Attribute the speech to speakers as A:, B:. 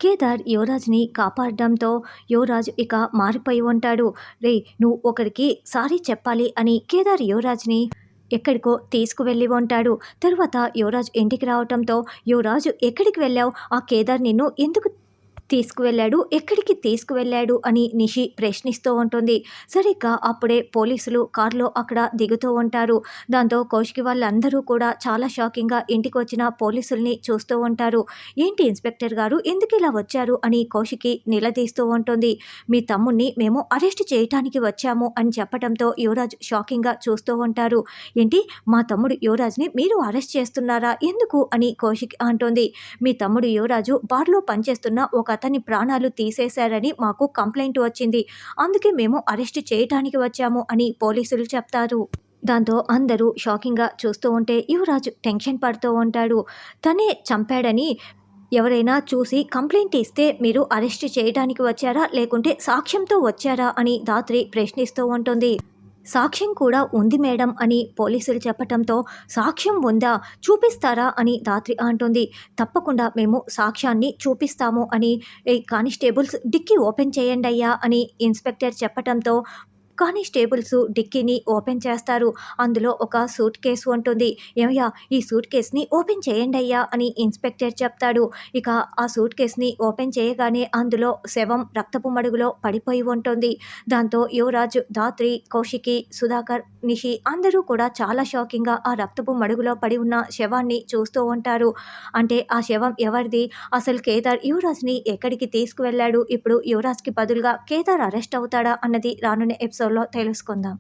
A: కేదార్ యువరాజ్ని కాపాడడంతో యువరాజ్ ఇక మారిపోయి ఉంటాడు. రే, నువ్వు ఒకరికి సారీ చెప్పాలి అని కేదార్ యువరాజ్ని ఎక్కడికో తీసుకువెళ్ళి ఉంటాడు. తర్వాత యువరాజ్ ఇంటికి రావటంతో, యువరాజు ఎక్కడికి వెళ్ళావు, ఆ కేదార్ నిన్ను ఎందుకు తీసుకువెళ్ళాడు, ఎక్కడికి తీసుకువెళ్ళాడు అని నిషి ప్రశ్నిస్తూ ఉంటుంది. సరిగ్గా అప్పుడే పోలీసులు కారులో అక్కడ దిగుతూ ఉంటారు. దాంతో కౌశికి వాళ్ళందరూ కూడా చాలా షాకింగ్గా ఇంటికి వచ్చిన పోలీసుల్ని చూస్తూ ఉంటారు. ఏంటి ఇన్స్పెక్టర్ గారు, ఎందుకు ఇలా వచ్చారు అని కౌశికి నిలదీస్తూ ఉంటుంది. మీ తమ్ముణ్ణి మేము అరెస్ట్ చేయటానికి వచ్చాము అని చెప్పడంతో యువరాజ్ షాకింగ్గా చూస్తూ ఉంటారు. ఏంటి, మా తమ్ముడు యువరాజ్ని మీరు అరెస్ట్ చేస్తున్నారా, ఎందుకు అని కౌశిక్ అంటోంది. మీ తమ్ముడు యువరాజు బార్లో పనిచేస్తున్న ఒక అతని ప్రాణాలు తీసేశారని మాకు కంప్లైంట్ వచ్చింది, అందుకే మేము అరెస్ట్ చేయటానికి వచ్చాము అని పోలీసులు చెప్తారు. దాంతో అందరూ షాకింగ్గా చూస్తూ ఉంటే యువరాజు టెన్షన్ పడుతూ ఉంటాడు. తనే చంపాడని ఎవరైనా చూసి కంప్లైంట్ ఇస్తే మీరు అరెస్ట్ చేయడానికి వచ్చారా, లేకుంటే సాక్ష్యంతో వచ్చారా అని ధాత్రి ప్రశ్నిస్తూ ఉంటుంది. సాక్ష్యం కూడా ఉంది మేడం అని పోలీసులు చెప్పటంతో, సాక్ష్యం ఉందా, చూపిస్తారా అని ధాత్రి అంటుంది. తప్పకుండా మేము సాక్ష్యాన్ని చూపిస్తాము అని కానిస్టేబుల్స్ డిక్కీ ఓపెన్ చేయండి అయ్యా అని ఇన్స్పెక్టర్ చెప్పటంతో కానిస్టేబుల్స్ డిక్కీని ఓపెన్ చేస్తారు. అందులో ఒక సూట్ కేసు ఉంటుంది. ఏమయ్యా, ఈ సూట్ కేసుని ఓపెన్ చేయండి అయ్యా అని ఇన్స్పెక్టర్ చెప్తాడు. ఇక ఆ సూట్ కేసుని ఓపెన్ చేయగానే అందులో శవం రక్తపు మడుగులో పడిపోయి ఉంటుంది. దాంతో యువరాజ్, ధాత్రి, కౌశికి, సుధాకర్, నిషి అందరూ కూడా చాలా షాకింగ్గా ఆ రక్తపు మడుగులో పడి ఉన్న శవాన్ని చూస్తూ ఉంటారు. అంటే ఆ శవం ఎవరిది, అసలు కేదార్ యువరాజ్ని ఎక్కడికి తీసుకువెళ్ళాడు, ఇప్పుడు యువరాజ్కి బదులుగా కేదార్ అరెస్ట్ అవుతాడా అన్నది రానున్న ఎపిసోడ్లో తెలుసుకుందాం.